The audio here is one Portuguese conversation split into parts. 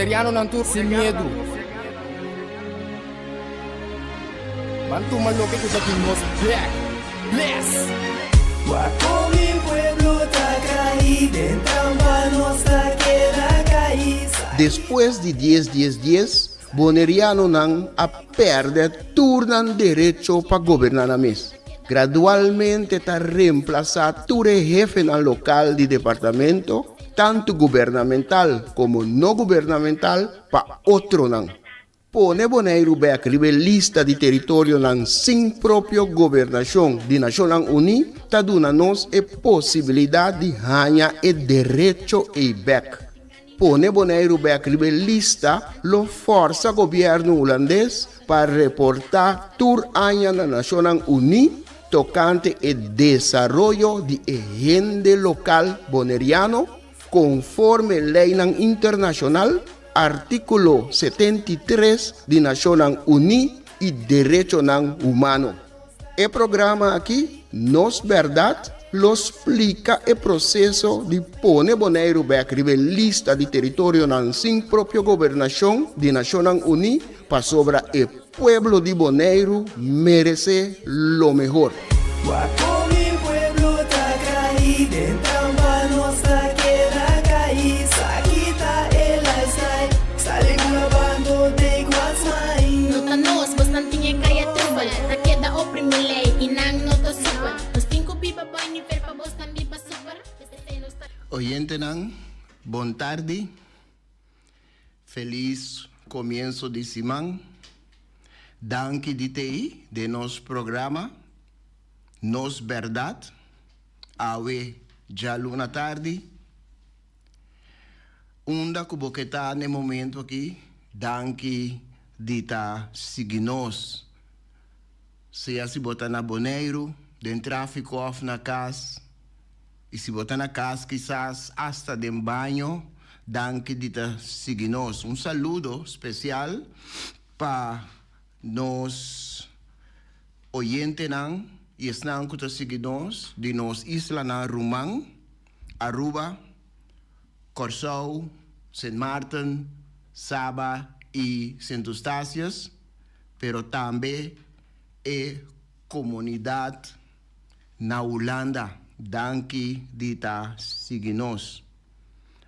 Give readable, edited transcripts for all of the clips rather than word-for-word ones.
Boneriano não tur sem medo. Bantu maluco que tá aqui nos back. Bless. Guaco mi pueblo ta caído, en trampa nossa queda caída. Depois de 10, Boneriano não a perde turnan direito para governar a mês. Gradualmente está reemplazado todo jefe no local de departamento, tanto governamental como não governamental, para outro não. Pone Bonaire back lista de território não sem própria governação de Nações Unidas, está dando-nos a possibilidade de ganhar o direito e back. Pone Bonaire back lista lo força governo holandês para reportar tour año na Nações Unidas tocante o desenvolvimento de agenda local boneriano conforme lei internacional artículo 73 de Nações Unidas e direito humano. O programa aqui, Nos Verdade, lo explica o processo de pôr Bonaire back lista de território sem própria governação de Nações Unidas para sobre o pueblo de Bonaire merece lo mejor. Guaco mi pueblo ta caído, en trampa nossa queda caída. Quita el lifestyle, sale grabando de Guasmai. Nota nos, bos não tinha caia trubal. Na queda oprime lei, e não nota super. Nos cinco pipa boy, ni fer pa bos não bipa super. Oyente nan, bom tarde, feliz começo de semana. Danke de TI de nosso programa Nos Verdade. Awe já luna tarde. Unda que boqueta no momento aqui. Danke de ta seguinos. Se assim botar na Bonaire, den tráfico off na casa. E se botar na casa, quizás hasta de banho. Danke de ta seguinos. Saludo especial para nos oyentes e estão que seguidores de nos isla na Rumang, Aruba, Corsou, St. Martin, Saba e Saint Eustácias, pero também a comunidade na Holanda, danke de ta seguinos.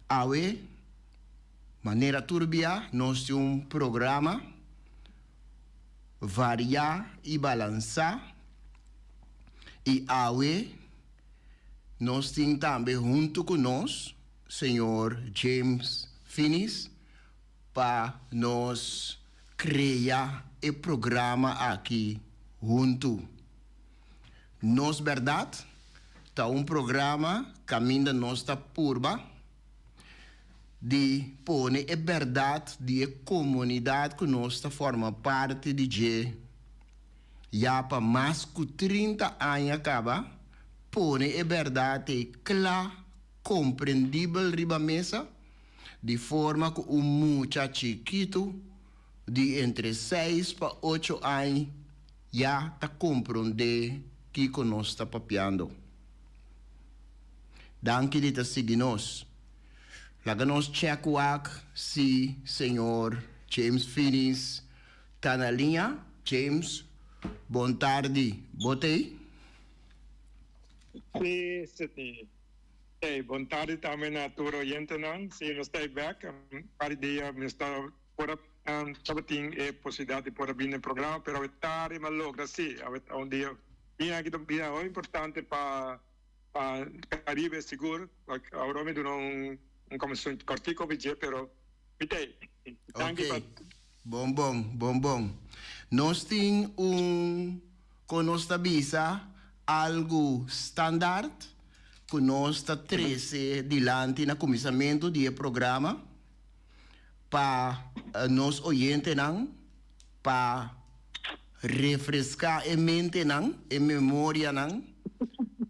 Awe, maneira turbia, nós temos programa variar e balançar. E awe, nós temos também junto conosco, senhor James Finis, para nós criar o programa aqui junto. Nos Verdade, está programa caminho nossa purba de pôr a verdade de comunidade que nós forma parte de já para mais de 30 anos acaba pôr a verdade clara, compreendível riba mesa de forma que muchacho chiquito de entre 6 para 8 anos já está compreender que nós está papiando. Danke de seguir-nos. Laga-nos check se senhor James Finis está na linha. James, bom tarde. Botei? Sim. Hey, bom tarde também a todos os oyentes. Se não está back, para dia me está por sabatin a possibilidade de por vir no programa, pero está mais logo assim. Um dia vim aqui também é importante para Caribe seguro. Agora me deu comissão cortico vídeo, pero vitei. Ok. Bom. Nós temos com nossa visa algo standard, que nós está 13 dilante no começamento do programa para nós oyentes para refrescar a mente a memória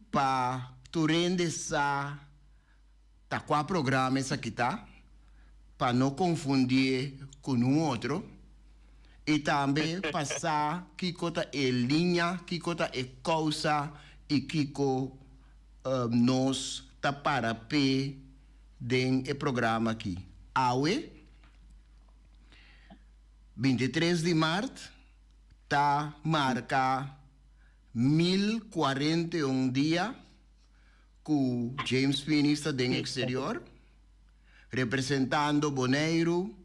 para tu rende sa tá qual programa essa aqui tá para não confundir com outro e também passar que cota é linha, que cota é causa e que nós tá para pé den o programa aqui. Awe 23 de março, tá marca 1041 dias que James Finney está no exterior, representando Bonaire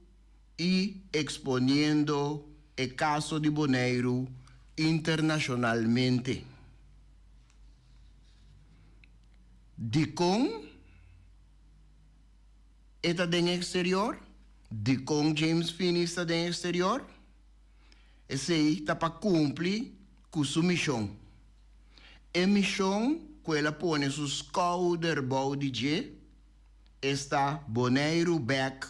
e exponendo o caso de Bonaire internacionalmente. De com está no exterior, de com James Finney está no exterior, esse aí está para cumprir com sua missão. A missão que ela põe seus cauderbau de G está Bonaire back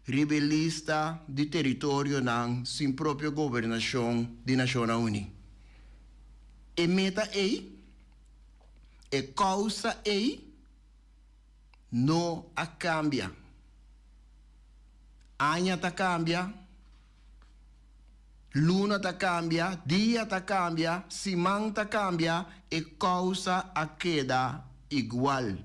rebelista de território na sin própria governação de Nações Unidas. E meta aí, e causa aí, não a cambia. Año ta cambia, luna ta cambia, dia ta cambia, semana ta cambia, e causa a queda igual.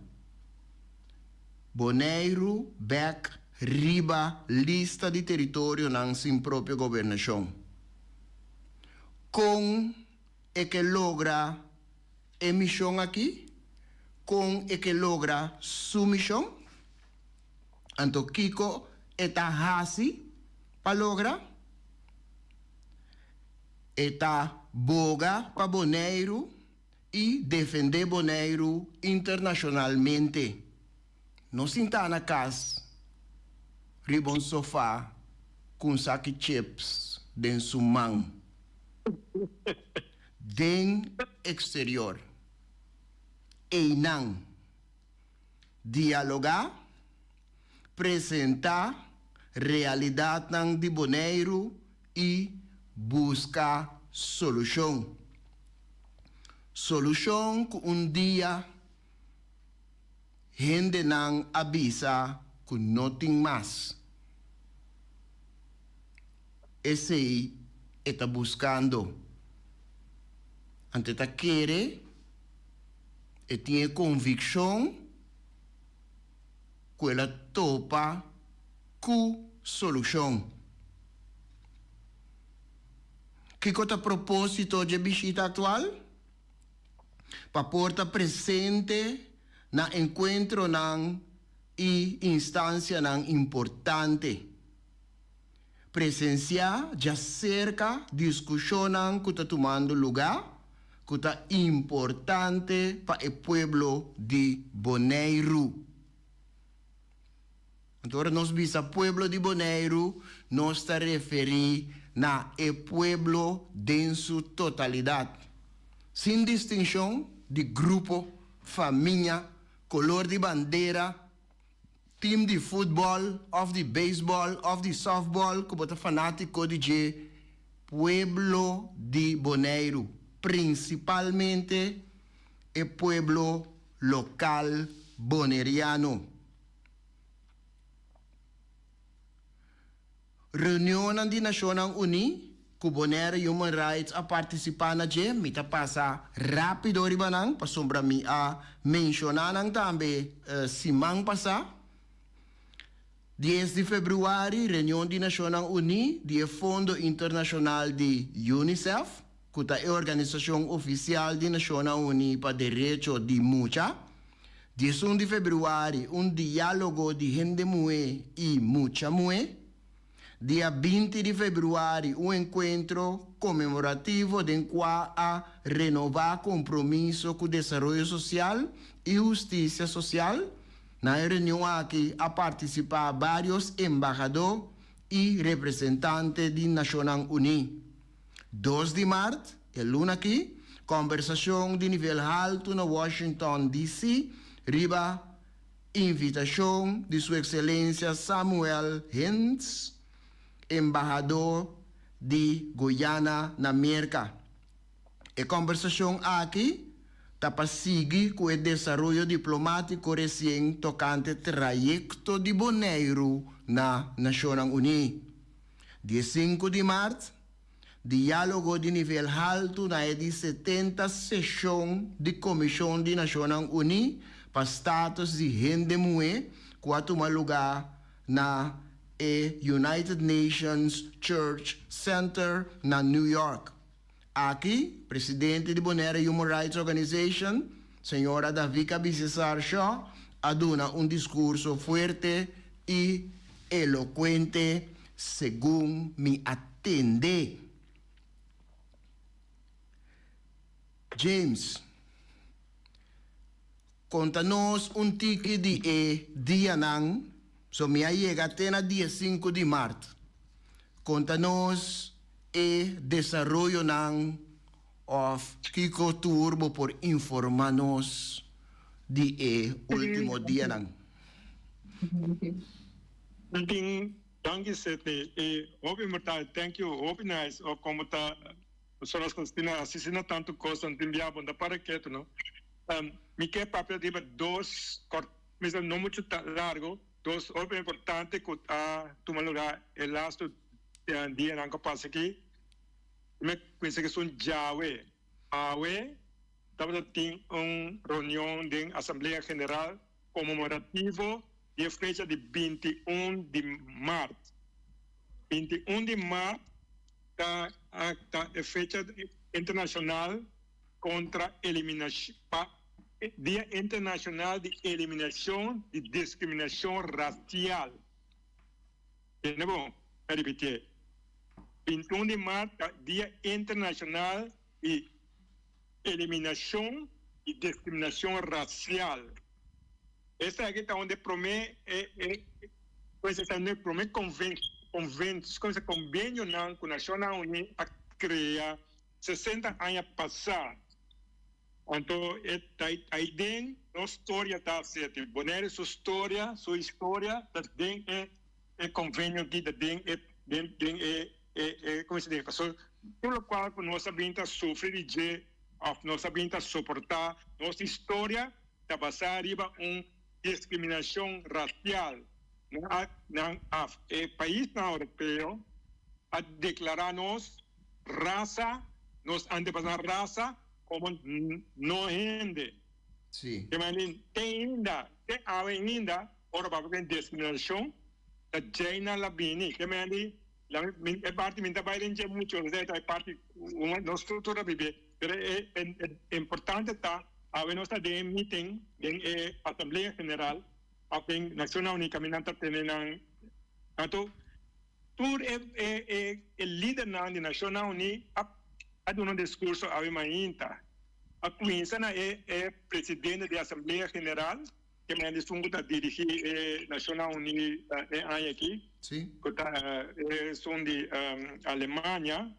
Bonaire back riba lista de território na sin própria governação. Com e que logra emissão aqui, com e que logra sumissão, então Kiko está hasi para lograr, está boga para Bonaire e defender Bonaire internacionalmente. Não se está na casa, ribon sofá com saque chips dentro sua mão, dentro exterior, e não dialogar, apresentar realidade de Bonaire e buscar solução. Solução que dia gente não avisa que não tem mais. Esse aí está buscando. Ante está querer e tem convicção que ela topa com solução. Que é o propósito de visita atual? Para porta presente na encontro e instância importante. Presenciar já cerca discussão que está tomando lugar, que está importante para o povo de Bonaire. Então, nós vimos o povo de Bonaire, nós está referindo na o povo em sua totalidade, sem distinção de grupo, família, color de bandeira, time de futebol, of de beisebol, of de softball, que bota fanático de pueblo de Bonaire, principalmente o pueblo local boneriano. Reunião de Nações Unidas, que Bonaire Human Rights a participar na GEM, me ta passa rápido ribanang, para sombra mi a mencionar também semana passada. 10 de fevereiro, reunião de Nações Unidas, do Fundo Internacional de UNICEF, que é a organização oficial de Nações Unidas para Direitos de Mucha. 10 de fevereiro, diálogo de gente mue e mucha mue. Dia 20 de fevereiro, encontro comemorativo em qual a renovar compromisso com o desenvolvimento social e justiça social. Na reunião aqui, a participar vários embaixadores e representantes de Nações Unidas. 2 de março, luna aqui, conversação de nível alto na Washington, D.C., riba invitação de Sua Excelência Samuel Hintz, embaixador de Guiana na América. A conversação aqui está para seguir com o desenvolvimento diplomático recém tocante trajeto de Bonaire na Nações Unidas. Dia 5 de março, diálogo de nível alto na de 70 sessão de Comissão de Nações Unidas para status de gente mulher que vai tomar lugar na United Nations Church Center na New York. Aqui, presidente de Bonaire Human Rights Organization, senhora Davika Bisesar Shaw, aduna un discurso fuerte y elocuente según mi atende. James, contanos un tiki de dia nang, so mi llega tena 15 de marzo. Contanos desarrollo nang of Kiko Turbo por informarnos de último día nang. Dank je, Sete. Thank you. Hope nice. O como está, nosotros continuamos haciendo tanto cosas, enviamos para que no. Mi que papel de dos, no mucho largo, dos obras importantes que tomar lugar el last día en que pasa aquí. Me pienso que son Yahweh. Yahweh, estamos teniendo una reunión de Asamblea General conmemorativo de fecha de 21 de marzo. 21 de marzo está fecha internacional contra eliminación, Día Internacional de Eliminación de Discriminación Racial. ¿Tiene bom? Repetir. 21 de marzo, Día Internacional de Eliminación y Discriminación Racial. Esta aquí está donde promete, pues está donde promete convenio con la Naciones Unidas a crear 60 años pasados. Entonces, ahí dentro, la historia está certa. Poner su historia, dentro el convenio aquí, como se dice, por lo cual nós sabemos sofrer de nós sabemos soportar nossa história está basada arriba discriminação racial no país europeu a declarar-nos raça, nos antepassados raça como não rende. Sim. Tem ainda, ora para discriminação da Jaina Labini, que la parte minta bailen je mucho de esta parte no estructura vive pero es importante está a ver nuestra de meeting en Asamblea General en Naciones Unidas caminando tienen tanto por el líder de Naciones Unidas ha dado un discurso a Mainta a comienza el presidente de Asamblea General que me han dicho dirigir Naciones Unidas aquí. Sí. Son de Alemania,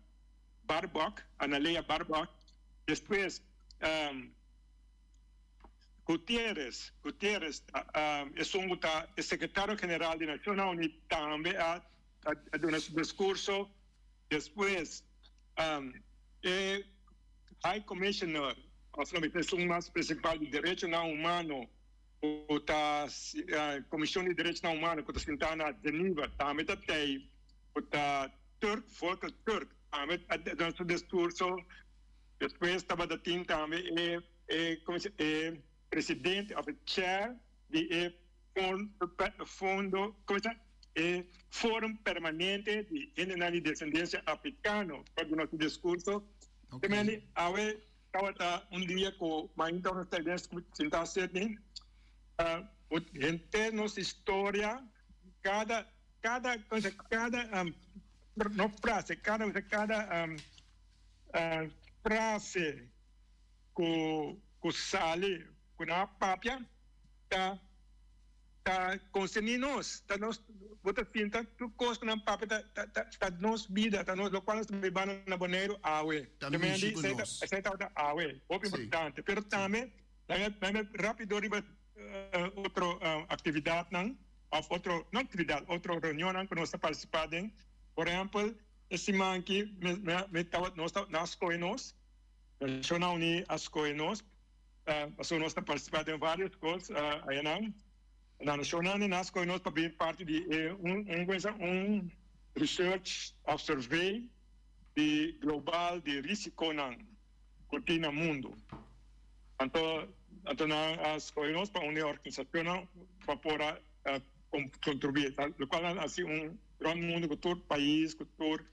Baerbock, Annalena Baerbock. Después, Gutiérrez es un secretario general de Naciones Unidas, también ha dado su discurso. Después, High Commissioner, es un más principal de Derechos Humanos, a Comissão de Direitos Humanos, que está sentada na Geneva, também tem o Volker Turk, também dando seu discurso. Depois estava da TIM também presidente, o chair de Fórum Permanente de Identidade e Descendência Africano, para o nosso discurso. Também, estava dia com uma intervenção sentada assim. En nuestra historia, cada frase que sale con la papia, está concernidos, está nos, vota pinta, tu cosa con la papia, está nos vida, está nos, lo cual se van a poner awe. También chicos. Muy importante, pero también, rápido, otra actividad, otra reunión que nos ha participado en. Por ejemplo, este man aquí, nos coinós, Naciones Unidas coinós, nos ha participado en varias cosas, la Naciones Unidas coinós para ser parte de un research of survey de global de risco que tiene el mundo. Entonces, as coisas para uma organização para contribuir. Lo cual hace un gran mundo, cultura, país, cultura,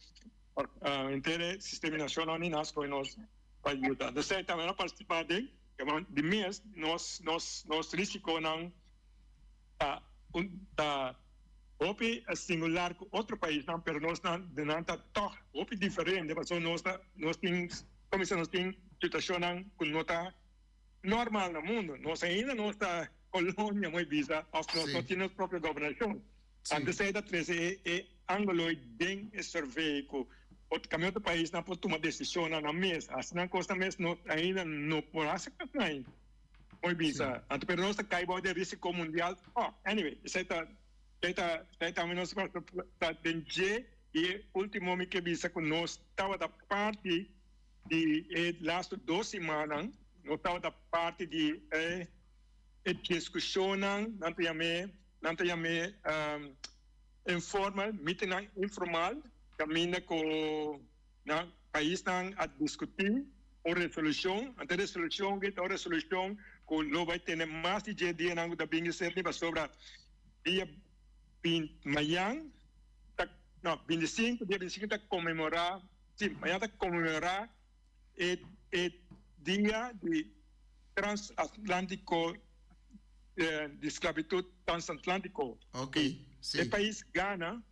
inteiro sistema nacional e nas que nos ajuda. De certa maneira, participar de mês, nós risco não Opi singular com outro país, não, mas nós não tá toch, opi diferente, mas nós temos, como se nós temos situação que não tá normal no mundo, nós ainda não está colônia muito visa, nós não temos própria governação. Antes da 13 ângulo bem survey com outro caminho do país não pode tomar decisão na mesa, assim não custa mesmo ainda não pode aceitar nem. Muito visa, antes pero nós cai de risco mundial. Anyway, Está menos para dentro e último me que visa que nós estava da parte de last 2 semanas, nós estava da parte de discussão, não tem informal, meeting informal, caminha com o país a discutir a resolução, a resolução que não vai ter mais de dia não da bem certo sobre dia amanhã, não, 25, dia 25 está comemorar, sim, amanhã está comemorar o dia de transatlântico, de esclavitud transatlântico. Ok, sim. O país Ghana,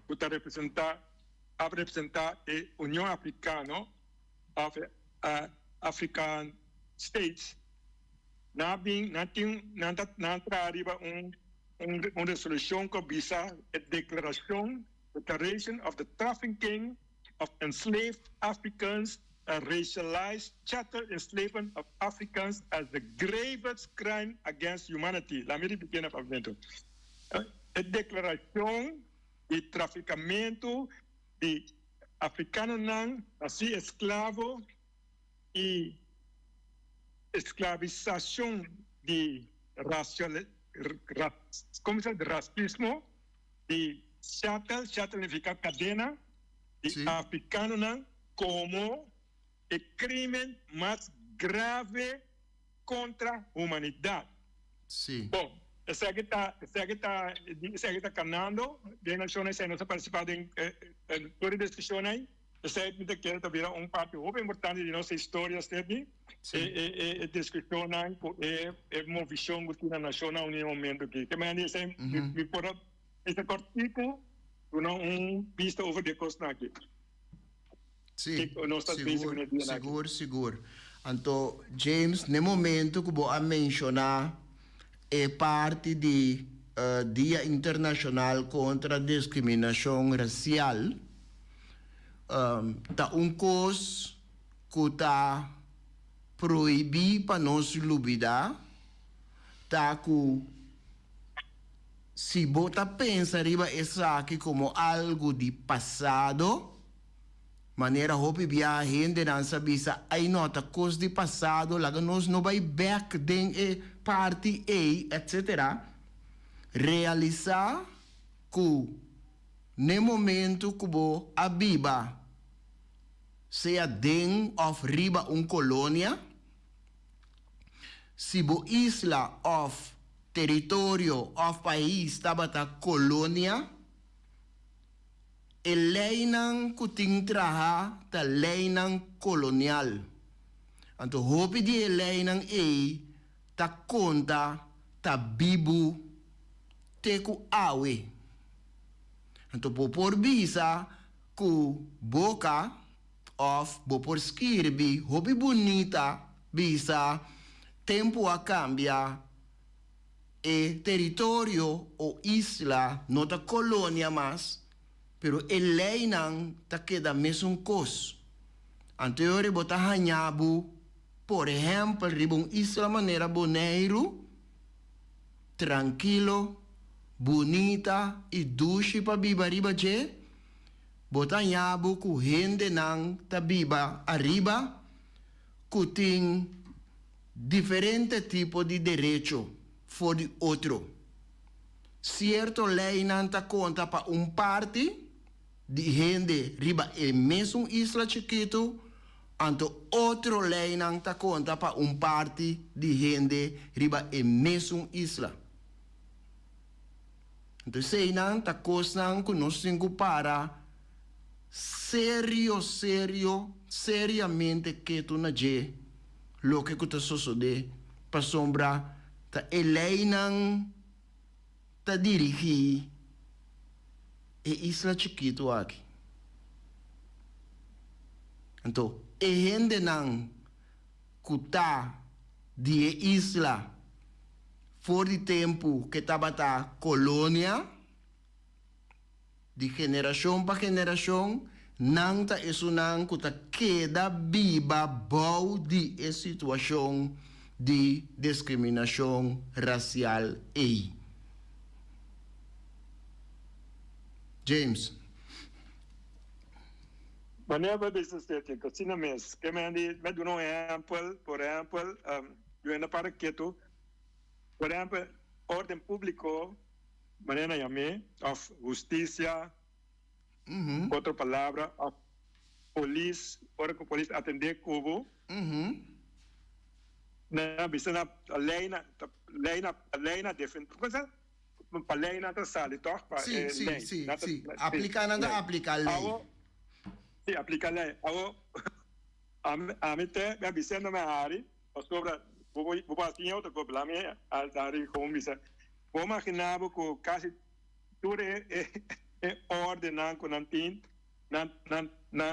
que está representar a União Africana, African States, não arriba uma resolução que visa a Declaration of the Trafficking of Enslaved Africans and Racialized Chattel Enslavement of Africans as the gravest crime against humanity. La mira pequena pavimento. A declaração de traficamento de africanos não, assim escravo e escravização de como se diz, racismo, de chattel significa cadena, de africano como o crime mais grave contra a humanidade. Sim. Bom, esse aqui está canando, de nações que não estão participando em todas as discussões, esse aqui quer também parte muito importante de nossa história, e discussão é uma visão que a nação em um momento aqui. Que me diz, esse cortico, vista over de costa aqui. Sim, seguro. Então, James, no momento que vou mencionar, é parte do Dia Internacional contra a Discriminação Racial. Tá coisa que está proibir para nós duvidar, tá que se você pensa riba isso aqui como algo de passado, maneira hope via gente não sabe se aí nota coisa de passado, lá nós não vai back den e parte A, etc. Realizar que no momento que você abiba seja dentro of riba colônia, se bo isla of território of país estava ta colônia, e lei não kuting traha ta lei não colonial. Então, hope de lei não ta conta ta bibu teku awe. Então, por visa ku boca of por escrever hobby bonita bisa tempo a cambia e território ou isla nota colônia mas pero el lei não ta queda mesmo cos anterior bota hanhabu por exemplo ribon isla maneira boneiro tranquilo bonita e duche para biba riba je bota nhabu ku gente nang tabiba arriba ku ting diferente tipo de direito for de outro. Certo lei não ta conta para parte de gente riba e mesmo isla chiquito, anto outro lei não ta conta para parte de gente riba e mesmo isla. Então, sei não, tá coisa que nós temos para seriamente que tu na je, lo que tu sucede, para sombra, ta eleinan, ta dirigir, isla chiquito aqui. Então, gente não, kuta, de isla, for de tempo que estava a colônia, de geração para geração, não está isso não que queda viva bom de situação de discriminação racial aí. James. Wanneer we deze steden zien mes, que me andi, we doen een por exemplo, eu na para que tu, por exemplo, orden público, maneira yame, of justiça, outra palavra, of police, ora que police atender cubo, na bisa na lei na defende, coisa, para lei na sali, toch? Sim. Aplicar nada, aplicar lei. Sim, aplicar lei. A mim tem, a bisa na minha área, sobre vou assim outra coisa lá minha área como bisa. Vou imaginar que quase tudo é ordenado com nantin, nan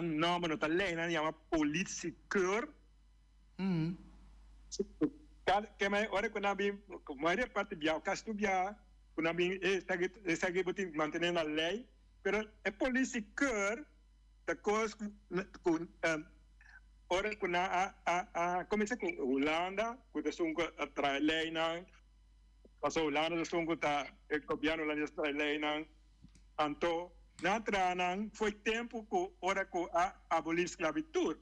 nome não tá lei, nan chama polícia. Que mais hora quando a mim, maioria parte bial, caso bial, quando a mim essa que botin manter a lei, pero é polícia da coisa com ora quando a começa com Holanda, quando são a trai lei não, passou Holanda são que tá o governo lá está lei não, então na tranang foi tempo que ora que abolir esclavitud.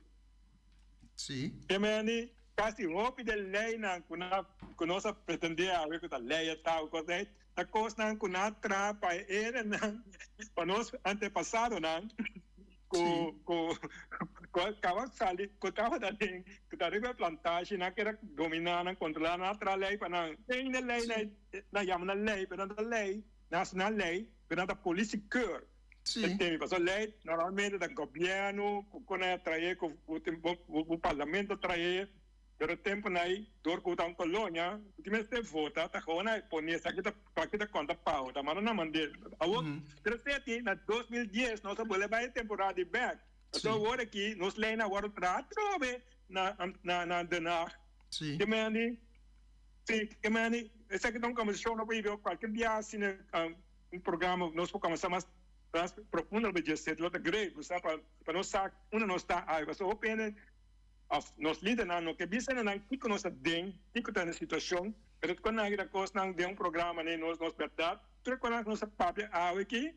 Sim. Que meni quase roupa de lei não, quando nós pretendia a ver que a lei é tal coisa, a coisa não que na trapa era não, para nós antepassado não. Kawak sali ko tawa daling kita riba plantasi na kira dominar na controlar na tra lei pa na lei na yam na lei pero na lei nacional lei pero na polícia cur tem passou lei normalmente da governo com a trazer com o parlamento trazer pero tempo nai dor ko tang colônia última se vota ta kona ponia sa kita conta pau ta mano na mande awo pero se na 2010 nós boleh vai temporada de back então agora aqui nós lei na agora para trove na dena que mani essa que não começou no vídeo qualquer dia assim programa nós vamos começar mais profundo no vídeo set lot great para nós saber não está aí mas open nos líderes não que bisa na kiko nos den kiko tá na situação pero quando a ira coisa não de programa nem nos verdade tudo quando nós papel aqui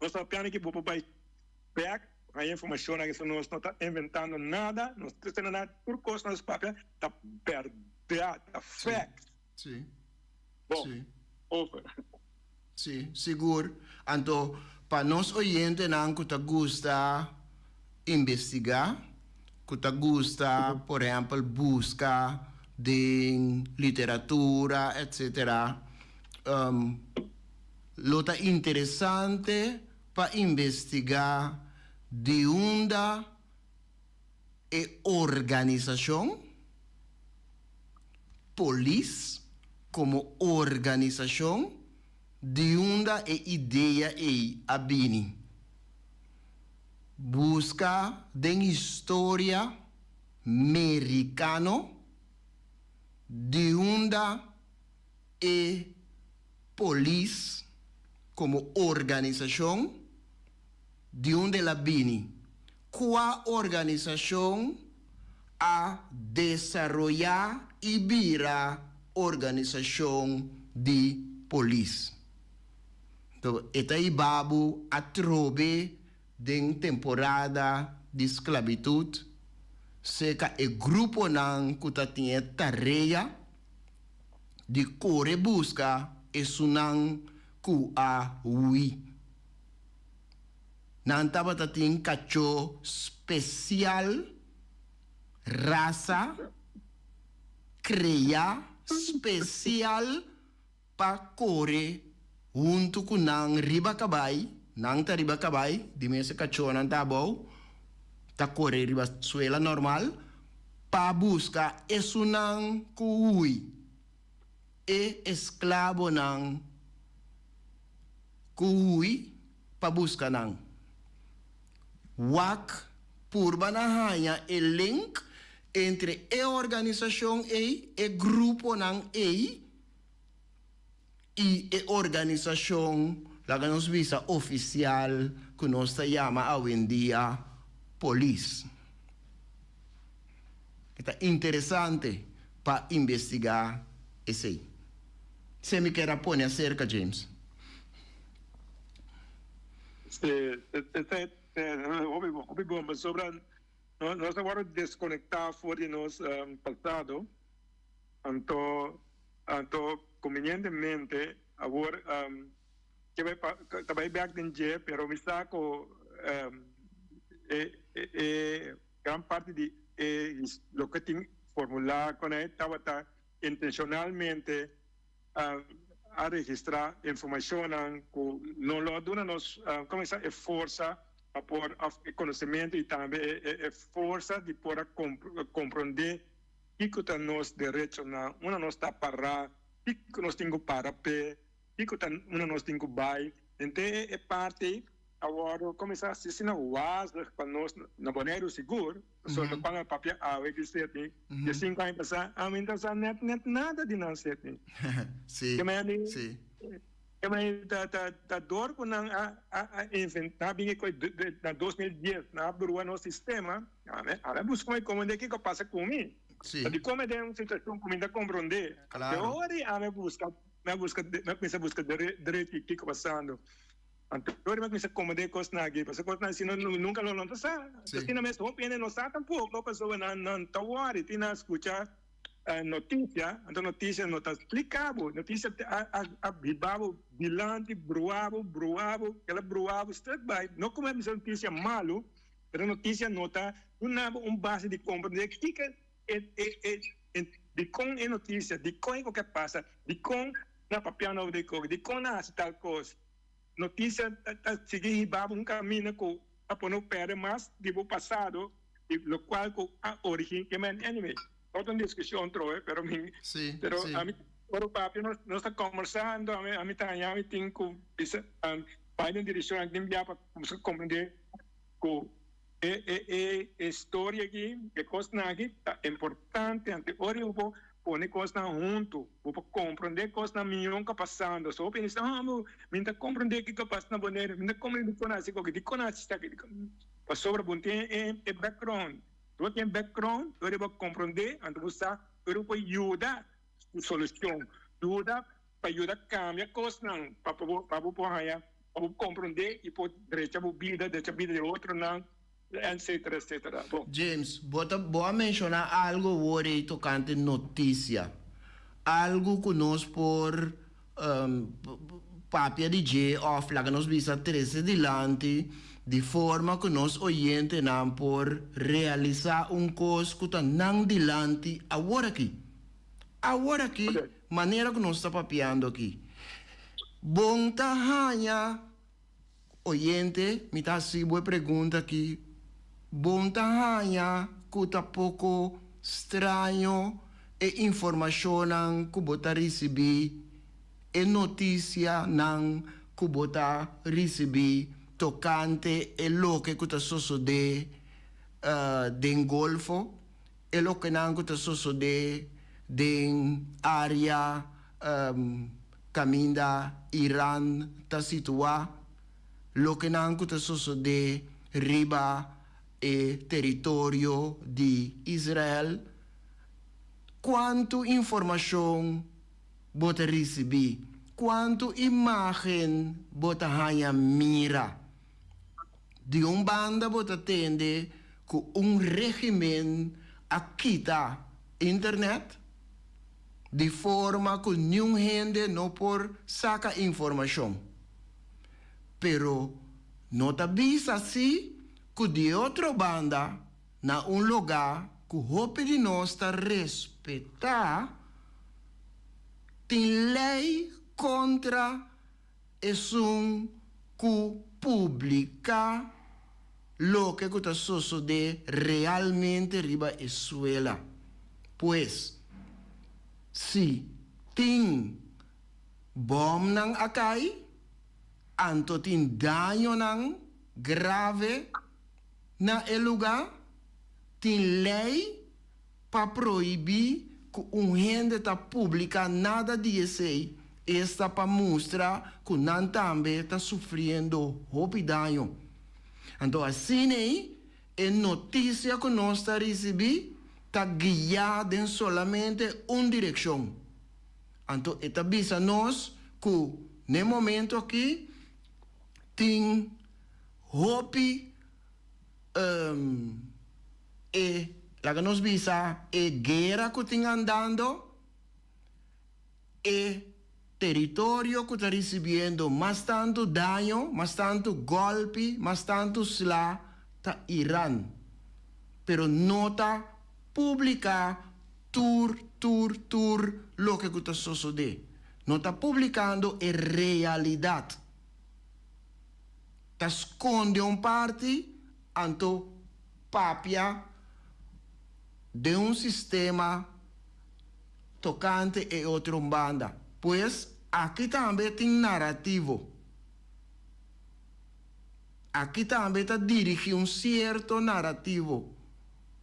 nós apenas que vou para back a informação que nós não está inventando nada nós temos nada por coisa nos papel tá verdade tá fact sim bom over sim seguro então para nós oyentes não que tá gusta investigar que te gusta, por exemplo, busca de literatura, etc. Lo está interessante para investigar de onde é organização, polícia como organização, de onde é ideia e abini. Busca de história americana de onde é polícia como organização de onde ela vem. Qual organização a desenvolver e virar organização de polícia. Então, esta é babu a trobe de temporada de esclavitud, seca e grupo não que tinha tarefa de correr busca e sunang ku a ui. Não estava tendo cacho especial, raça, criar especial para correr junto com nang riba kabay, nang ta riba kabay, di mesa kachonan tabaw, ta corre riba suela normal, pa busca eso nang kuwi, e esclavo nang kuwi, pa busca nang. Wak purba na hanya e link entre a organização e grupo nang e organização la que nos visa oficial que nos chama hoy en día police. Está interesante para investigar esse. Se me quer poner acerca, James. Hobby bomba sobre nós agora desconectar fora de nós passado, então convenientemente agora que vai back in dia, pero me saco gran parte de lo que tem formular com ele estava intencionalmente a registrar informação que não lo dona nos começar a força a por conhecimento e também a força de poder compreender que que nos direitos na uma nós está para que nós temos para pé que uma nós temos vai então é parte agora começar a assistir na UAS para nós na maneira seguro só que quando a papel a que se tem de 5 anos passar a mim não sabe net nada de não ser tem sim sim mas tá dor com a inventar bem que na 2010 na abriu nosso sistema a buscar como é que passa comigo de como é uma situação como ainda compreender agora a busca direito que passando agora me começa como de coisa aqui porque coisa se nunca não passa assim mesmo opinião não está tampouco pessoa não tá worried tem a escutar notícia, então notícia não está explicável, notícia a bibabo, bilante, bruavo, ela bruavo, straight by, não como é notícia malo, mas notícia não está, não base de compreender que de com é notícia, de com é o que passa, de com na papel não de coisa, de com na tal coisa, notícia está seguindo babo um caminho que a pôr no pé mais do passado, o qual a origem que é anyway. Outra discussão pero a mim o papi não está conversando a mim também a mim tem que vai na direção de enviar para compreender que história aqui que coisa aqui é importante ante ora eu vou pôr coisa junto vou compreender coisa na minha que passando só pensar me tá compreender que passa na maneira me tá compreender que conhece está aqui para sobre bom tem background tu tem background, tu deve compreender, então você pode ajudar a solução, ajuda para ajudar a cambiar coisas, para compreender e para deixar a vida de outro, etc, etc. Bom. James, vou mencionar algo hoje tocante notícia, algo que nós por papia DJ off, lá que nós visa 13 dilante, de forma que nós oyentes não por realizar coisa que está não dilante agora aqui, maneira que nós está papiando aqui. Bom tahanha, oyente, me está assim boa pergunta aqui. Bom tahanha, que está pouco estranho e informação que você receber e notícia não que você receber tocante e lo que está sucedendo den Golfo e lo que não está sucedendo den área caminho da Irã está situado lo que não está sucedendo riba e território de Israel quanto informação você receber quanto imagem você mira de banda você atende com regime aqui tá internet de forma que nenhum gente não por saca informação pero não tá visto assim que de outra banda na lugar que o de nós está respeitar tem lei contra es un que publica lo que está sucede realmente riba escuela. Pues, si ting bom nang akai, anto tin daño nang grave na el lugar, tin lei pa proibir que gente está publica nada disso. Esta para mostrar que não também está sofrendo roubo daño. Então, assim, a notícia que nós está recebendo está guiada em somente uma direção. Então, está avisa nós que, no momento aqui, tem roubo lá que nos visa, guerra que tem andando, territorio que está recibiendo más tanto daño, más tanto golpe, más tanto sla, está Irán. Pero no está publica tur, lo que está sucediendo. No está publicando en realidad. Está esconde un parte, anto papia de un sistema tocante e otra banda. Pues aqui também tem narrativo. Aqui também está dirigindo um certo narrativo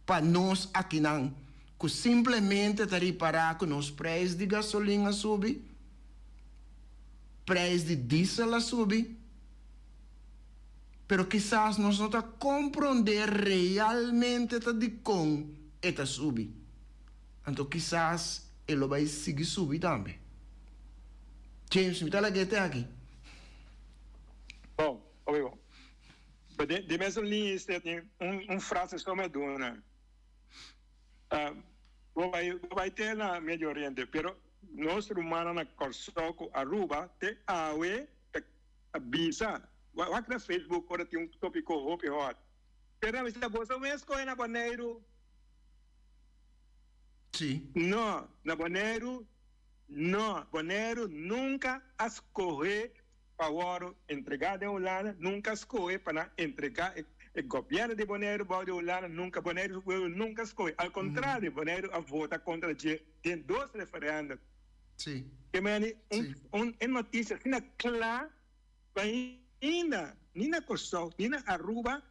para nós aqui não. Que simplesmente está reparar que os preços de gasolina subem, preços de diesel subem, pero quizás nós não está compreender realmente está de como está subir. Então quizás ele vai seguir subir também. James, me dá aqui. Bom, bom. De mesma linha, tem frase só me dona. Vai ter na Médio Oriente, pero nós humanos na Corsoco, Aruba, tem awe, avisa. Vai na Facebook, agora tem tópico hop hot. Pero se você me escolhe na Bonaire? Sim. Não, na Bonaire. No, Bonaire nunca escolhe para entregar de Holanda, nunca escolhe para entregar o governo de Bonaire de Holanda, Bonaire nunca escolhe. Ao contrário, Bonaire vota contra tem 2 referendos. Sim. Que uma notícia assim clara, nem na Kosovo, nem na Aruba,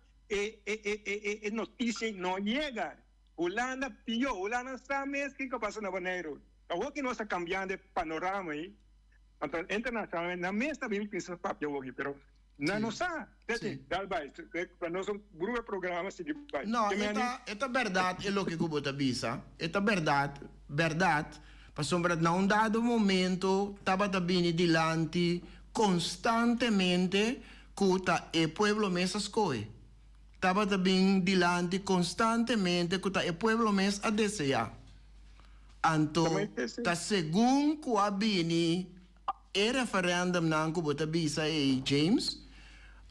notícia não chega. Holanda pior, Holanda sabe mesmo o que passa na Bonaire. Agora que nós estamos cambiando de panorama aí, então, internacionalmente, na mesma também precisa de papel aqui, mas não sabe. Para nós, um grupo de programas, se vai. Não, é verdade, é o que eu te avisa. É verdade. Para sombra, num dado momento, estava também dilante constantemente que o povo mesmo escolhe. Estava também dilante constantemente que o povo mesmo a desejar. Anto, ta segun ko abini referendum nan ko bota bisa James,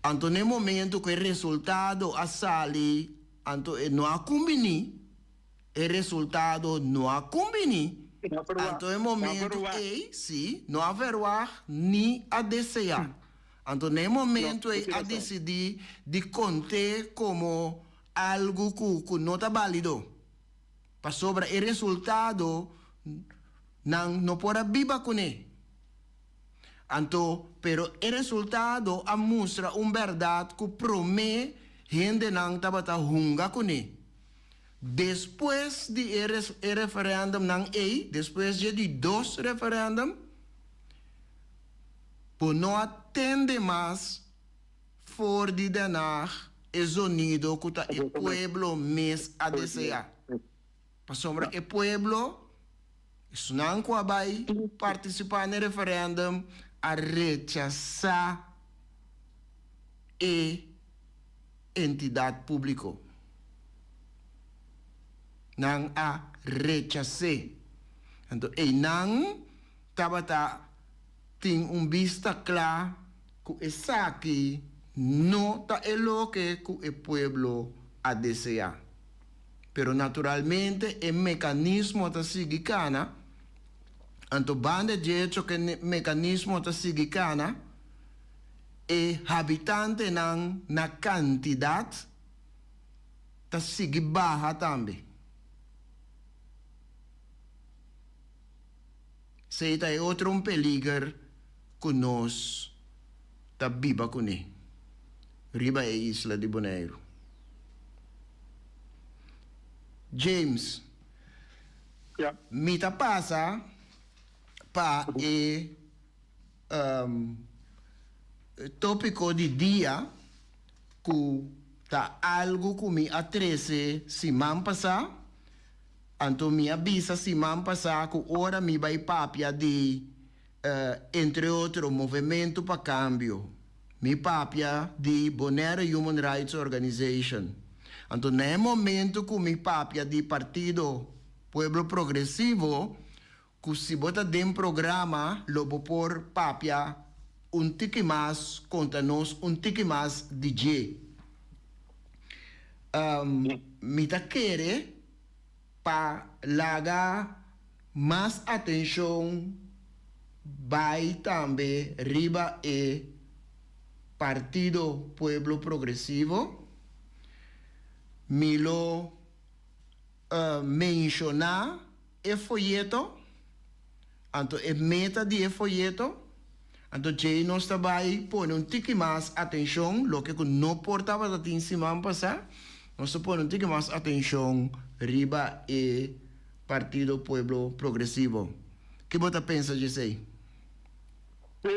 anto ne momento que resultado asali, anto no a combini, resultado no a combini, anto é momento sim, no haverá ni a desejar. Anto ne momento a decidir de conter como algo que não está válido. Para sobre o resultado não pode viver com ele. Então, pero o resultado mostra uma verdade que promete gente não estava hunga com ele. Depois de referendum não depois de 2 referendum, por não atender mais for de danar o sonido que o povo mesmo a desejar. Para sombra o povo, isso não vai participar no referendum a rechazar a entidade pública. Não a rechazar. Então, não tem vista clara que isso aqui não está o que o povo a desejar. Pero naturalmente el mecanismo está sigicana, anto banda de hecho que el mecanismo está sigicana, e habitante na cantidad ta sigue baja también. Se está otro un peligro que nos ta viva con él. Riba e isla de Bonaire. James, Ja. mita pasa pa tópico de día que ta algo que me atrese si man pasa, anto me avisa si man pasa que ora mi vai papia de entre otro movimento para cambio. Mi papia de Bonaire Human Rights Organization. Anto no momento que mi papia de Partido Pueblo Progresivo, que si bota de programa, lo por papia un tique más, contanos un tique más DJ. Mi ta quiere pa laga más atención, vai también riba Partido Pueblo Progresivo. Me lo menciona el folleto, anto es meta de el folleto, anto Jay no estaba ahí, pone un tique más atención, lo que no portaba de ti semana pasada, no se pone un tique más atención, riba Partido Pueblo Progresivo. ¿Qué vos pensas, Jesse? Sí,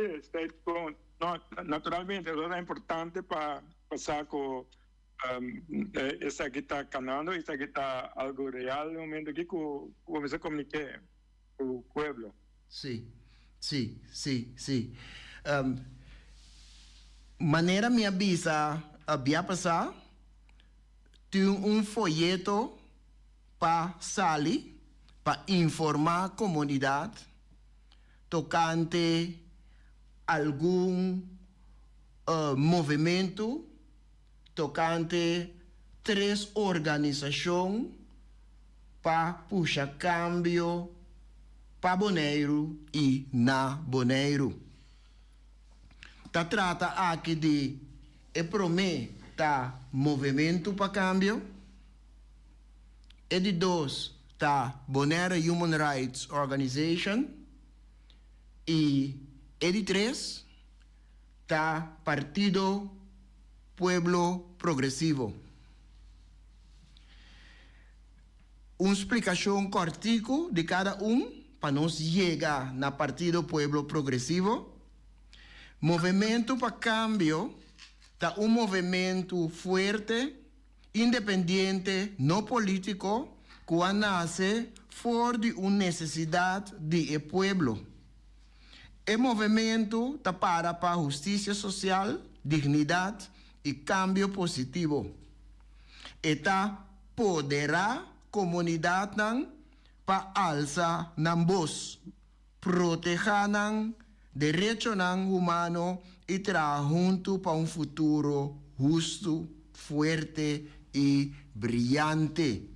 no, naturalmente, eso es importante para pasar con esa que está ganando, esa que está algo real en el momento aquí, como se comunique con el pueblo. Sí. Manera me avisa, había pasado, tuve un folleto para salir, para informar a comunidad tocante algún movimiento, tocante 3 organizaciones para puxar cambio para Bonaire y na Bonaire. Ta trata aqui de prometa movimento para cambio. E de 2 ta Bonaire Human Rights Organization. E de 3 ta Partido Pueblo Progresivo. Uma explicação cortico de cada para nos llegar na Partido Pueblo Progresivo. Movimento para Cambio está un movimento fuerte, independiente, no político, que nace por de una necesidad del pueblo. El movimento está para justicia social, dignidad y cambio positivo. Está poderá comunidad para alza nan voz, protejan derecho humano y trabajar junto para un futuro justo, fuerte y brillante.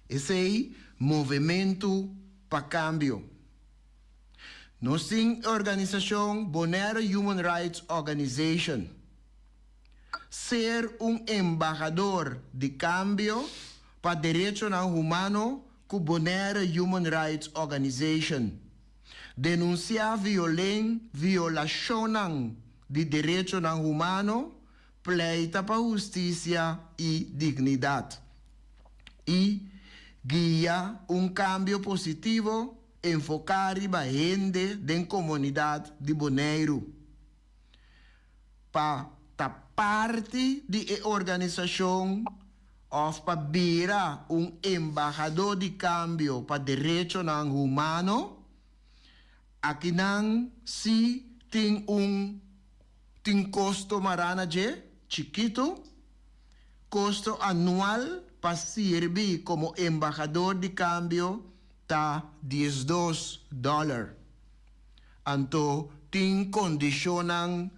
Ese movimiento para cambio. Nuestra organización Bonaire Human Rights Organization. Ser un embajador de cambio para derechos humanos con Bonaire Human Rights Organization. Denunciar violación de derechos humanos, pleita para justicia y dignidad. Y guía un cambio positivo, enfocar y gente de la comunidad de Bonaire. Para parte de la organización of para virar un embajador de cambio para derechos humanos, aquí si tiene un costo marana chiquito, costo anual para servir como embajador de cambio está $12. Anto tiene condicionan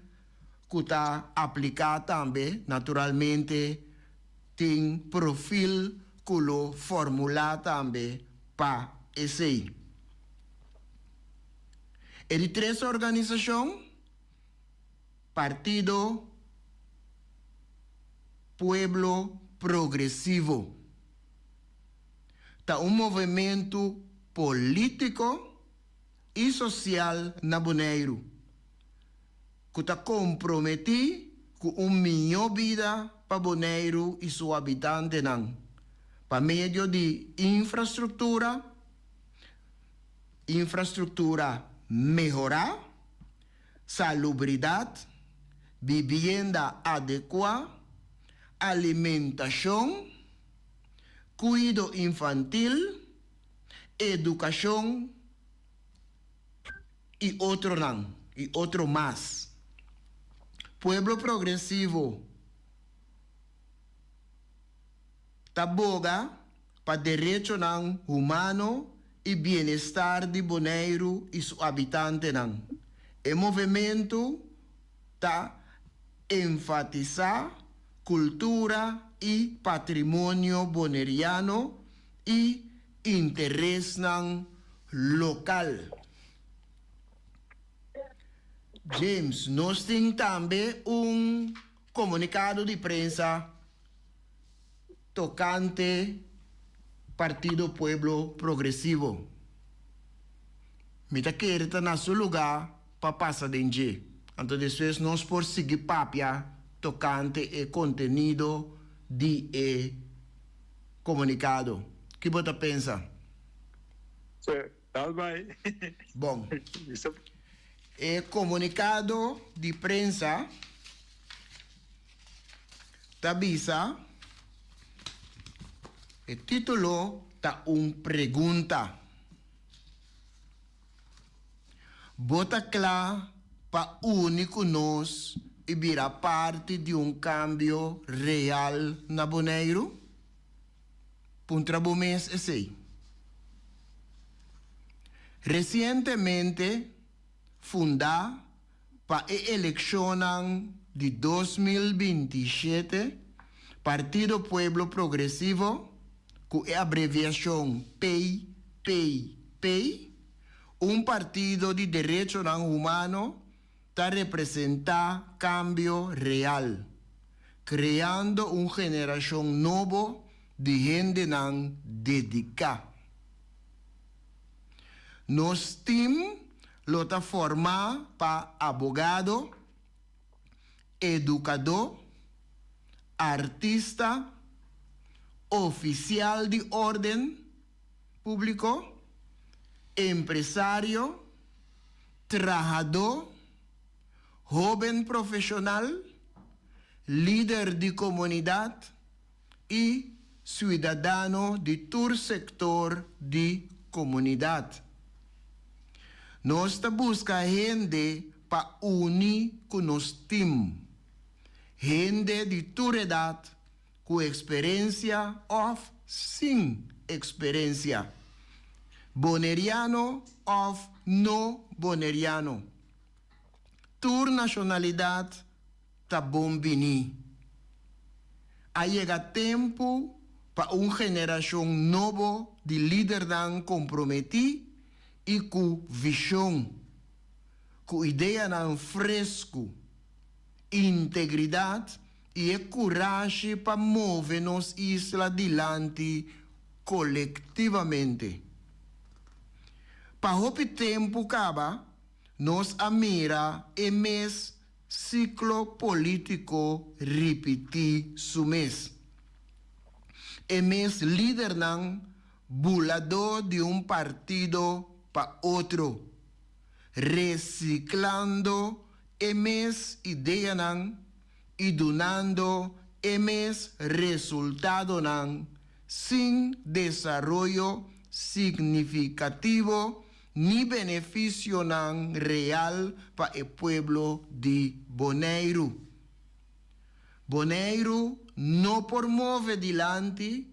que está aplicado también, naturalmente, tiene perfil que lo formula también para ese. Y de 3 organizaciones, Partido Pueblo Progresivo. Ta un movimento político e social na Bonaire, que está comprometido com melhor vida para Bonaire e seus habitantes, para meio de infraestrutura melhorar, salubridade, vivienda adequada, alimentação, cuidado infantil, educação e outro mais. Pueblo Progresivo taboga para direito humano e bem-estar de Bonaire e seus habitantes. O movimento está enfatizar cultura e patrimônio boneriano e interesse local. James, nós temos também comunicado de prensa tocante Partido Pueblo Progresivo. Mita querida na seu lugar para passar de dia. Então, depois nós por seguir papia tocante e conteúdo de comunicado. Que você pensa? Tá bem. Bom. O comunicado de prensa avisa, o título está pergunta. Bota claro para único nós e virar parte de cambio real na Bonaire? Puntrabo mês esse. Recentemente, fundada para a eleição de 2027, Partido Pueblo Progresivo, com a abreviação PPP, partido de direitos humanos, está representar cambio real, criando uma geração nova de gente dedicada. Nos team lo está formado para abogado, educador, artista, oficial de orden público, empresario, trabajador, joven profesional, líder de comunidad y ciudadano de todo sector de comunidad. Nós busca gente para unir com nos team. Gente de toda idade, com experiência ou sem experiência. Boneriano ou não boneriano. Toda nacionalidade está bom venir. Aí chega tempo para uma geração nova de líderes comprometidos e com visão, com ideia fresco, integridade e coragem para mover nos isla adiante coletivamente. Para o tempo acaba, nós amira e mês ciclo político repetir su mês. E mês líder bulador de partido para outro, reciclando emes ideia e donando emes resultado sem desenvolvimento significativo ni benefício real para o pueblo de Bonaire. Bonaire não promove adiante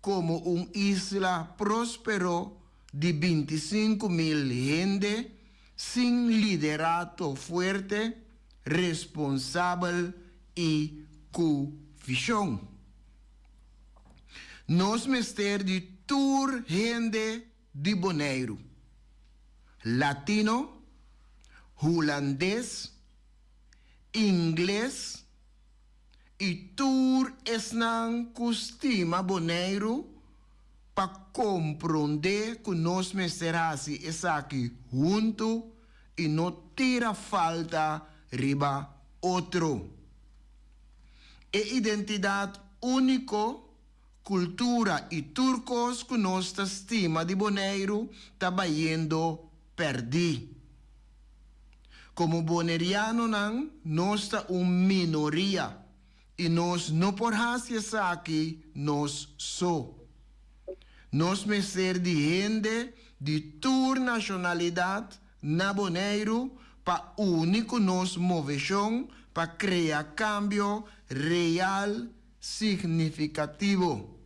como isla próspero de 25,000 gente, sem liderato fuerte, responsável e com visão. Nós mester de toda gente de Bonaire, latino, holandês, inglês e tur es nan costima boneiro para compreender que nós mesterasi es aqui junto e não tira falta riba outro. E identidade único, cultura e turcos que nós estima de boneiro está indo perdi. Como boneriano nós está minoria e nós não por hacer aqui nós Nós me ser de gente de tur nacionalidade na boneiro para único nos moveção para criar cambio real significativo.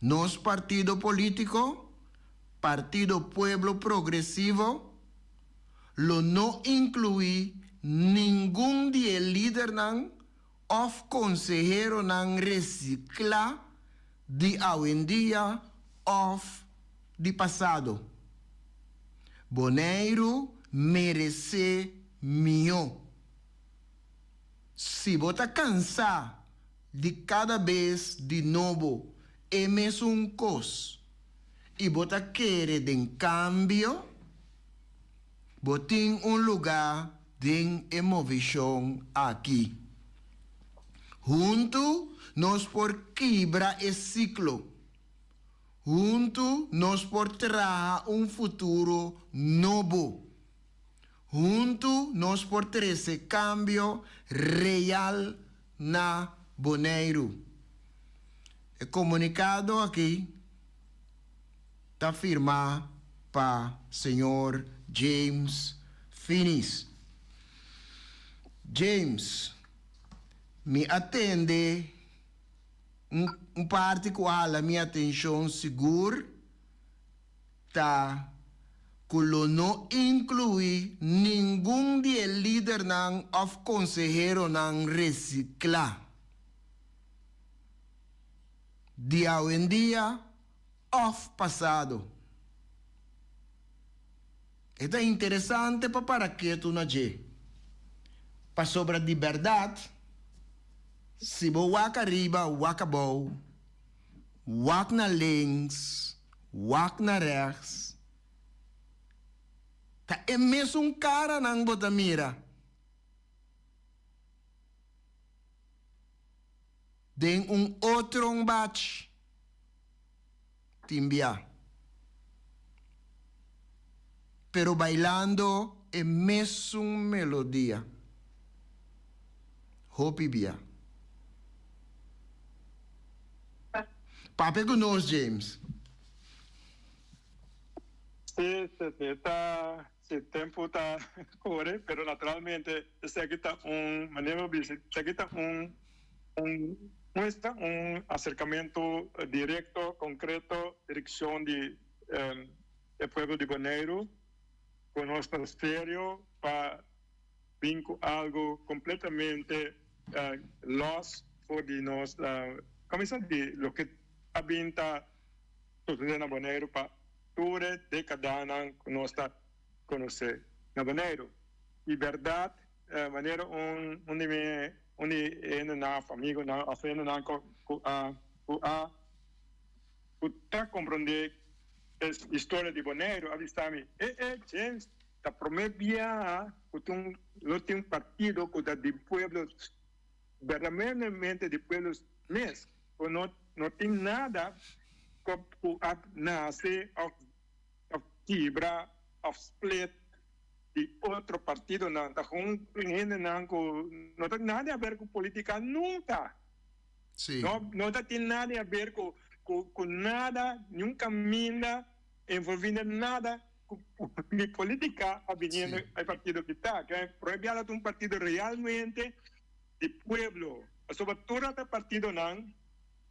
Nos partido político, Partido Pueblo Progresivo, lo no incluí ningún de líder of consejero recicla de hoy en día of de pasado. Boneiro merece mío. Si vota cansar de cada vez de nuevo emes un cos y vota quiere de cambio, botín un lugar de emoción aquí. Junto nos por quebrar el ciclo. Junto nos por traer un futuro nuevo. Junto nos por traer ese cambio real na Boneiro. El comunicado aquí está firmado para señor James Finis. James, me atende um particular a minha atenção seguro tá que não inclui nenhum de líder não of consejero não reciclar de hoje em dia of passado. É interessante para que tu não je para sobre a liberdade. Se você waka arriba, waka bow, wak na links, wak na rechts, tá é mesmo cara nang bota mira. Den outro batch, timbia. Pero bailando é mesmo melodia. Hopi bia. Pape conosco, James. Sí, tempo está corre, pero naturalmente se quita maneira se quita muestra un acercamiento directo, concreto, dirección del pueblo de Bonaire con nuestro ministerio para vincular algo completamente lost for de nos comisión de lo que habita sucedendo en Bonaire para toda década que nós está conhecer na Bonaire. E verdade, maneira onde na família, na afena na tá compreender a história de Bonaire, avistame, James, tá promevia que não tem partido que tá de pueblos verdadeiramente de pueblos mesmo, não tem nada que nasce of quebra, of split de outro partido não tem nada a ver com política nunca. Sim. Não tem nada a ver com nada, nenhum caminho envolvendo nada com política vindo ao partido que está. Proibido um partido realmente de pueblo. Sobre todo o partido não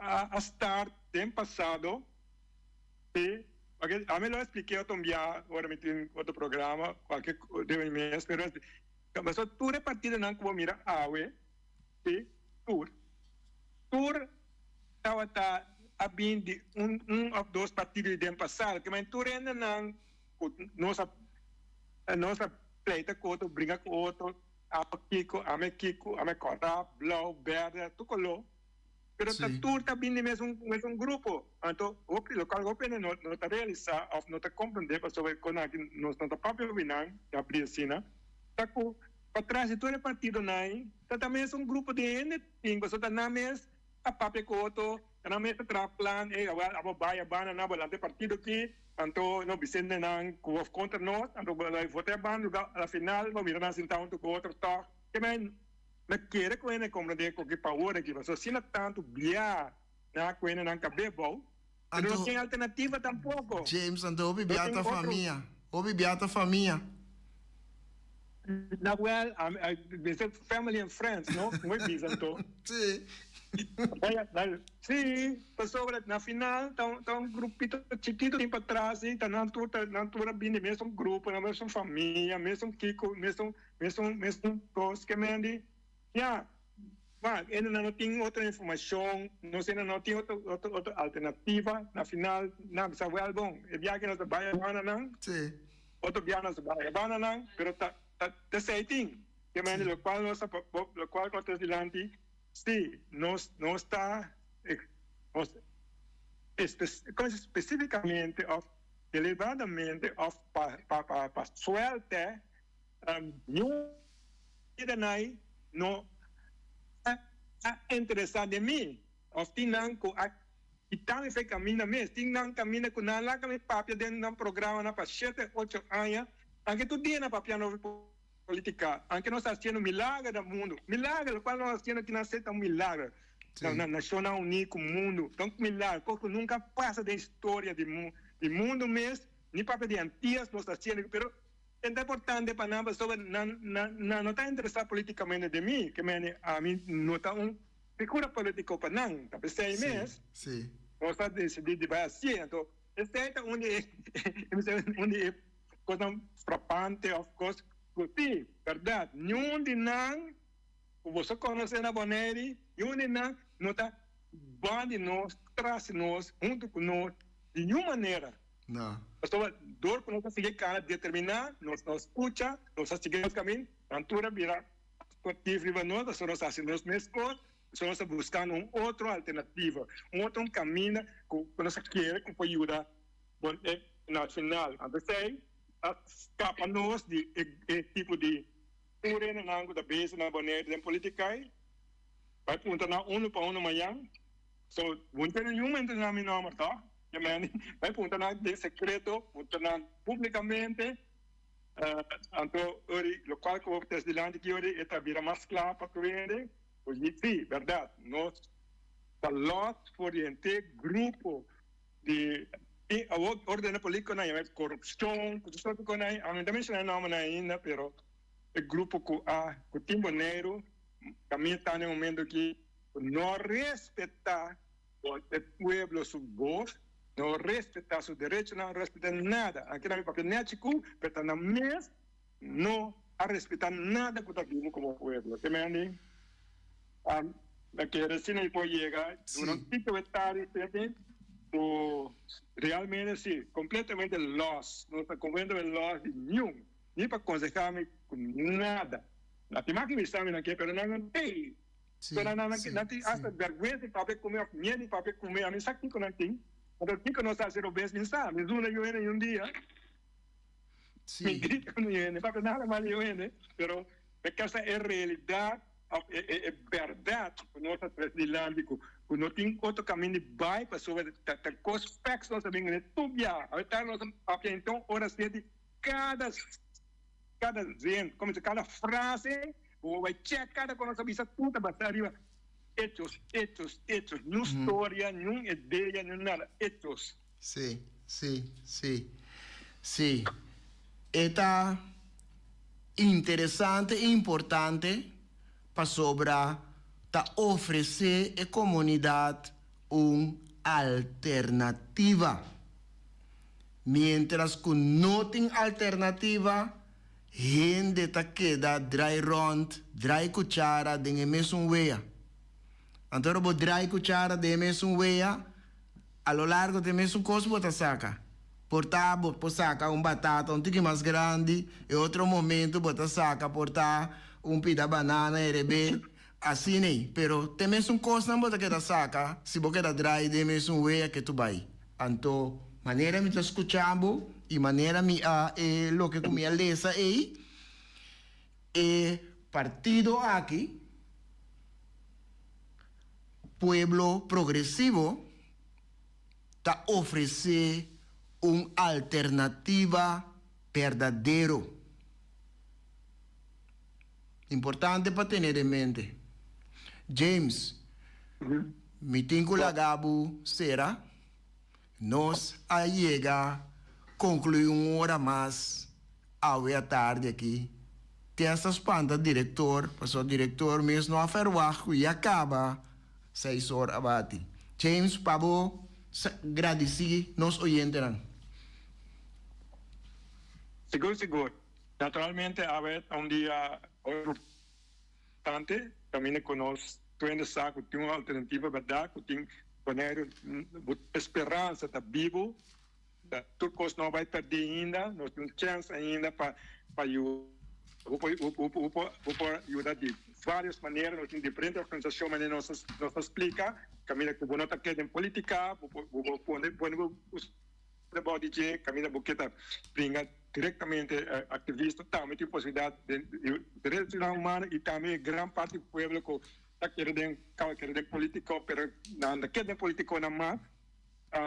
a estar tempo passado e a mim lo expliquei também agora em outro programa qualquer mês, mas todo o partido não como mira awe e tur estava a bem de ou dois partidos de passado que mas tur ainda não nossa pleita com outro brinca com outro ame corap, blau, verde, tu color. Pero Sí. ta tour ta bindi mes un grupo. Anto, opi local gope no ta realiza of no ta comprende pa sobre con aqui no ta papel binan, ya princina. Ta ku atrás de todo el partido nai, ta também é um grupo de anything, so ta na mes a papel koto, ta na mes tra plan abo baya bana na bolante partido aqui. Anto no Vicente nang ku of contra nós, anto bolai votar ban lugar a final, mo mira na sintão tu outro tá. Que men na queira com ele compreender com que power aqui, mas se não tanto bia na com ele não cabe bom. Pero não tem alternativa tampouco. James, ando obi Não biata tem outro. família. Obi biata família. Na well, I family and friends, no? Não é isso, então. Sim. Sim, passou na final, tá um grupito chiquito tem para trás, tá na altura bem mesmo grupo, na mesma família, mesmo Kiko, mesmo coisa que me andi. Já, mas ele não tem outra informação, não sei, não tem outra alternativa, na final, não, sabe, bom, é viagem na Bahia, não? Sim. Outro viagem na Bahia, não? Pero tá certinho, que me andi, lo qual acontece delante. Sí, no está específicamente, elevadamente, para suerte, no interessado em mim. Tinang ko itang fe camina mes, tinang camina ko nala kami papia dentro ng programa na pa 7, 8 anos, anche tu dia na papia no política, aunque nós estamos haciendo milagre do mundo, milagre, o qual nós estamos que nascer um milagre, na nacional único mundo, então milagre, porque nunca passa da história do mundo mesmo, nem para de antigas nós estamos haciendo, pero é importante para nós sobre não está interessado politicamente de mim, que a mim não está figura político para não, tá pensando mesmo, Sim. nós está decidido de vai assim, então esse é onde coisa frappante, of course. Sim, verdade. Nenhum de nós, você conhece na Boneri, nenhum de nós não está bando nós, traz nós, junto com nós, de nenhuma maneira. Não. Então, dor para nós conseguir determinar, nós escuta, nós seguimos o caminho, a altura vira esportivo para nós, nós fazemos as mesmas coisas, nós estamos buscando uma outra alternativa, outro caminho que nós queremos que pode ajudar nacional. Então, escapa nós de tipo de turena na ângulo da base na banheira da política vai perguntar na para amanhã so muito nenhum na minha nome tá vai perguntar na de secreto perguntar publicamente então o local que eu estou delante que hoje está vira mais claro para tu ver hoje sim verdade nós está lot for the grupo de a ordem política não é corrupção, tudo que não é, a mim também não é nome ainda, pero o grupo que tem dinheiro, também está no momento que não respeitar o povo sua voz, não respeitar seus direitos, não respeitar nada. Aqui na minha papel nético, pero na mês não a respeitar nada que está aqui como povo. Que me ande, que assim não pode chegar, não tem que estar o realmente sim, completamente lost, não está completamente lost de nenhum, nem para aconselhar-me com nada. Na tema que me exame aqui, pero não tem. Pero não tem essa vergonha de papel comer, medo de papel comer, a mim sabe que não tem. Mas o que nós fazemos bem, me sabe, me uma eu um dia, me grita com eu, papel nada mais eu, pero porque essa é a realidade, é verdade, o nosso presidente, não tem outro caminho de vai para sobre os facts nós sabemos né tudo já até nós então horas de cada zen como se cada frase ou vai checar cada coisa sabe tudo para arriba hechos não história não ideia não nada hechos sim está interessante e importante para sobrar para oferecer à comunidade uma alternativa. Mientras que não tem alternativa, gente está queda dry rond, dry cuchara de mesmo weia. Então, o dry cuchara de mesmo weia, a lo largo de mesmo coisa você saca. Portar, saca batata um tique mais grande, e outro momento você saca portar un pida banana RB, assim nem. Pero tem mesmo coisa não bota que da saca, se você da dry, tem mesmo um way que tu vai. Então, maneira me tá escutando e maneira me lo que comia lesa aí, partido aqui, Pueblo Progresivo, está oferecer uma alternativa verdadeiro. Importante para ter em mente. James, mitinho lagabo será, nós a chega concluir uma hora mais à tarde aqui. Tem essas pantas, diretor, passou diretor mesmo não aferroar e acaba 6 horas abate. James, Pablo, agradeci nos oyentes. Seguro. Naturalmente, a ver, um dia importante, também conosco, tu ainda sabe que tem uma alternativa, verdade, que tem poner esperança, está vivo, tudo coisa não vai perder ainda, nós temos chance ainda para ajudar de várias maneiras, nós temos diferentes organizações, mas nós explica, caminha que não está querendo em política, caminha porque está brinca diretamente ativista, também tem possibilidade de direitos humanos e também grande parte do povo que está querendo político, mas não querendo político na mais,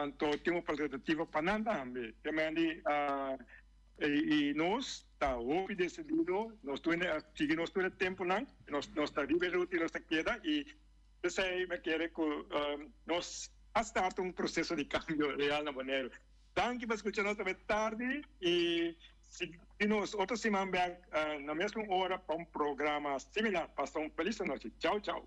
então tem uma alternativa para nada também. Também e nós está ouvindo decidido, nós seguimos nosso tempo não, nós está liberado e nós queda e isso aí me quer que nós starta um processo de cambio real na maneira. Danke por escutar nós também tarde e se nós outra semana na mesma hora para um programa similar. Passam uma feliz noite. Tchau, tchau.